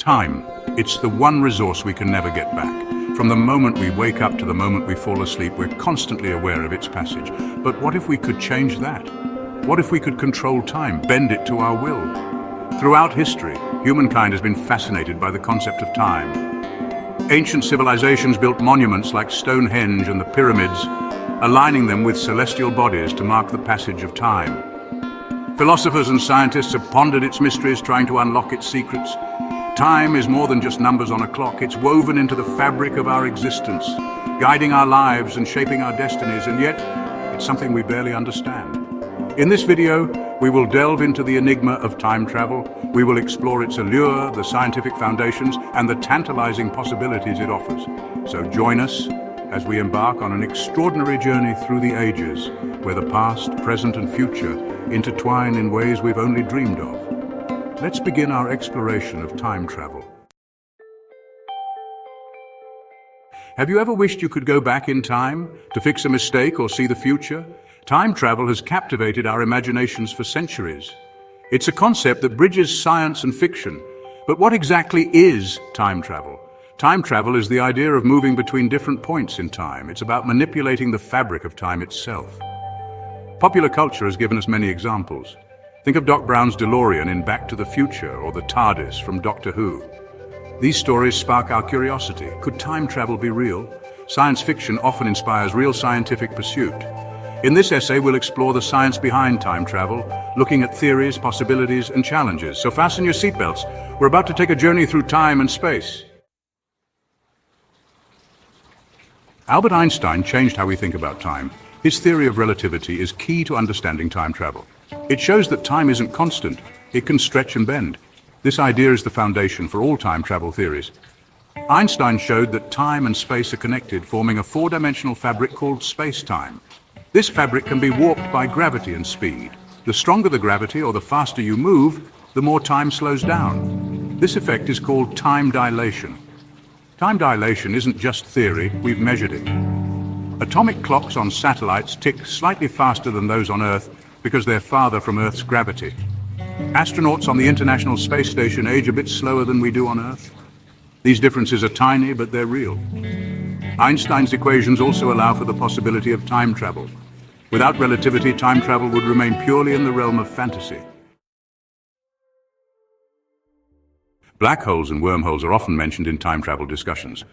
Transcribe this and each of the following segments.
Time. It's the one resource we can never get back. From the moment we wake up to the moment we fall asleep, we're constantly aware of its passage. But what if we could change that? What if we could control time, bend it to our will? Throughout history, humankind has been fascinated by the concept of time. Ancient civilizations built monuments like Stonehenge and the pyramids, aligning them with celestial bodies to mark the passage of time. Philosophers and scientists have pondered its mysteries, trying to unlock its secrets. Time is more than just numbers on a clock. It's woven into the fabric of our existence, guiding our lives and shaping our destinies, and yet it's something we barely understand. In this video, we will delve into the enigma of time travel. We will explore its allure, the scientific foundations, and the tantalizing possibilities it offers. So join us as we embark on an extraordinary journey through the ages, where the past, present, and future intertwine in ways we've only dreamed of. Let's begin our exploration of time travel. Have you ever wished you could go back in time to fix a mistake or see the future? Time travel has captivated our imaginations for centuries. It's a concept that bridges science and fiction. But what exactly is time travel? Time travel is the idea of moving between different points in time. It's about manipulating the fabric of time itself. Popular culture has given us many examples. Think of Doc Brown's DeLorean in Back to the Future, or the TARDIS from Doctor Who. These stories spark our curiosity. Could time travel be real? Science fiction often inspires real scientific pursuit. In this essay, we'll explore the science behind time travel, looking at theories, possibilities, and challenges. So fasten your seatbelts. We're about to take a journey through time and space. Albert Einstein changed how we think about time. His theory of relativity is key to understanding time travel. It shows that time isn't constant. It can stretch and bend. This idea is the foundation for all time travel theories. Einstein showed that time and space are connected, forming a four-dimensional fabric called space-time. This fabric can be warped by gravity and speed. The stronger the gravity, or the faster you move, the more time slows down. This effect is called time dilation. Time dilation isn't just theory, we've measured it. Atomic clocks on satellites tick slightly faster than those on Earth because they're farther from Earth's gravity. Astronauts on the International Space Station age a bit slower than we do on Earth. These differences are tiny, but they're real. Einstein's equations also allow for the possibility of time travel. Without relativity, time travel would remain purely in the realm of fantasy. Black holes and wormholes are often mentioned in time travel discussions.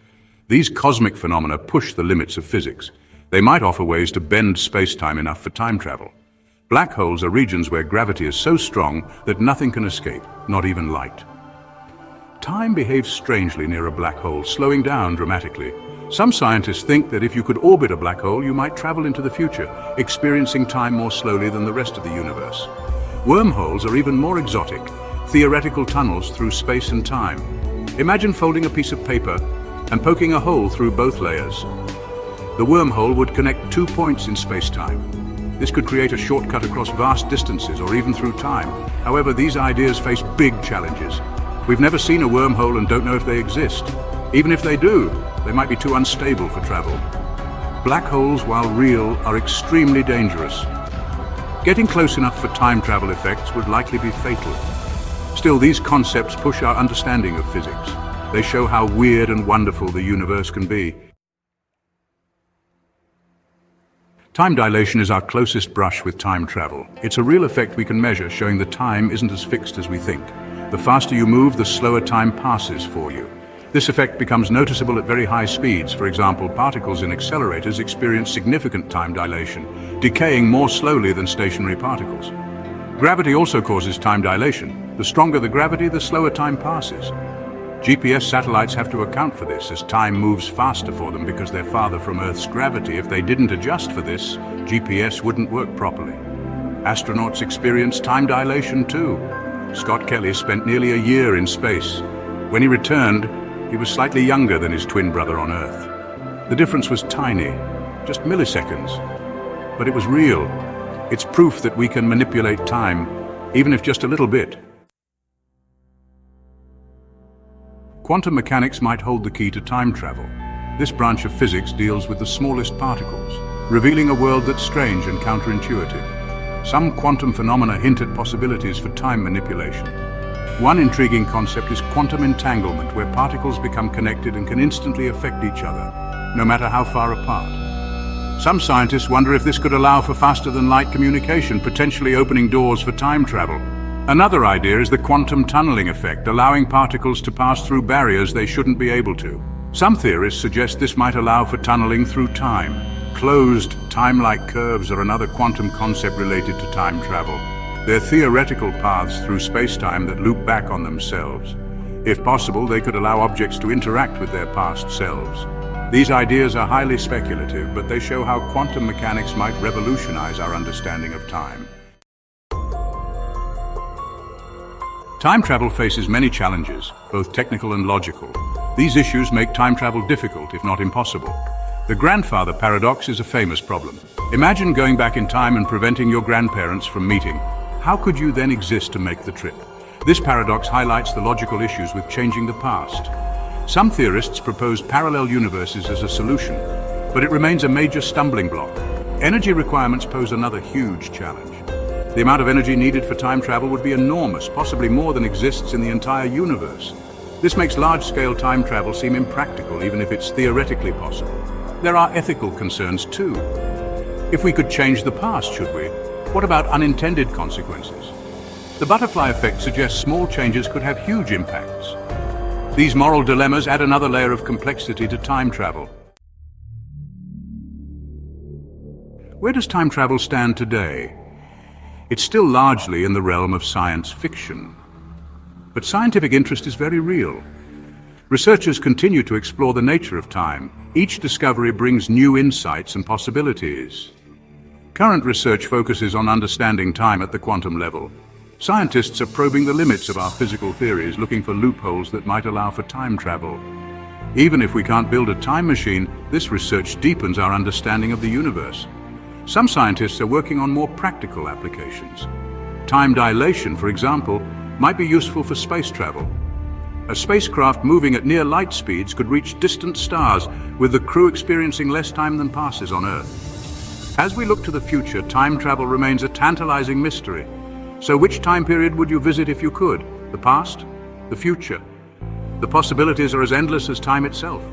These cosmic phenomena push the limits of physics. They might offer ways to bend space-time enough for time travel. Black holes are regions where gravity is so strong that nothing can escape, not even light. Time behaves strangely near a black hole, slowing down dramatically. Some scientists think that if you could orbit a black hole, you might travel into the future, experiencing time more slowly than the rest of the universe. Wormholes are even more exotic, theoretical tunnels through space and time. Imagine folding a piece of paper and poking a hole through both layers. The wormhole would connect 2 points in space-time. This could create a shortcut across vast distances or even through time. However, these ideas face big challenges. We've never seen a wormhole and don't know if they exist. Even if they do, they might be too unstable for travel. Black holes, while real, are extremely dangerous. Getting close enough for time travel effects would likely be fatal. Still, these concepts push our understanding of physics. They show how weird and wonderful the universe can be. Time dilation is our closest brush with time travel. It's a real effect we can measure, showing that time isn't as fixed as we think. The faster you move, the slower time passes for you. This effect becomes noticeable at very high speeds. For example, particles in accelerators experience significant time dilation, decaying more slowly than stationary particles. Gravity also causes time dilation. The stronger the gravity, the slower time passes. GPS satellites have to account for this, as time moves faster for them because they're farther from Earth's gravity. If they didn't adjust for this, GPS wouldn't work properly. Astronauts experience time dilation too. Scott Kelly spent nearly a year in space. When he returned, he was slightly younger than his twin brother on Earth. The difference was tiny, just milliseconds. But it was real. It's proof that we can manipulate time, even if just a little bit. Quantum mechanics might hold the key to time travel. This branch of physics deals with the smallest particles, revealing a world that's strange and counterintuitive. Some quantum phenomena hint at possibilities for time manipulation. One intriguing concept is quantum entanglement, where particles become connected and can instantly affect each other, no matter how far apart. Some scientists wonder if this could allow for faster-than-light communication, potentially opening doors for time travel. Another idea is the quantum tunneling effect, allowing particles to pass through barriers they shouldn't be able to. Some theorists suggest this might allow for tunneling through time. Closed, time-like curves are another quantum concept related to time travel. They're theoretical paths through space-time that loop back on themselves. If possible, they could allow objects to interact with their past selves. These ideas are highly speculative, but they show how quantum mechanics might revolutionize our understanding of time. Time travel faces many challenges, both technical and logical. These issues make time travel difficult, if not impossible. The grandfather paradox is a famous problem. Imagine going back in time and preventing your grandparents from meeting. How could you then exist to make the trip? This paradox highlights the logical issues with changing the past. Some theorists propose parallel universes as a solution, but it remains a major stumbling block. Energy requirements pose another huge challenge. The amount of energy needed for time travel would be enormous, possibly more than exists in the entire universe. This makes large-scale time travel seem impractical, even if it's theoretically possible. There are ethical concerns too. If we could change the past, should we? What about unintended consequences? The butterfly effect suggests small changes could have huge impacts. These moral dilemmas add another layer of complexity to time travel. Where does time travel stand today? It's still largely in the realm of science fiction. But scientific interest is very real. Researchers continue to explore the nature of time. Each discovery brings new insights and possibilities. Current research focuses on understanding time at the quantum level. Scientists are probing the limits of our physical theories, looking for loopholes that might allow for time travel. Even if we can't build a time machine, this research deepens our understanding of the universe. Some scientists are working on more practical applications. Time dilation, for example, might be useful for space travel. A spacecraft moving at near light speeds could reach distant stars, with the crew experiencing less time than passes on Earth. As we look to the future, time travel remains a tantalizing mystery. So which time period would you visit if you could? The past? The future? The possibilities are as endless as time itself.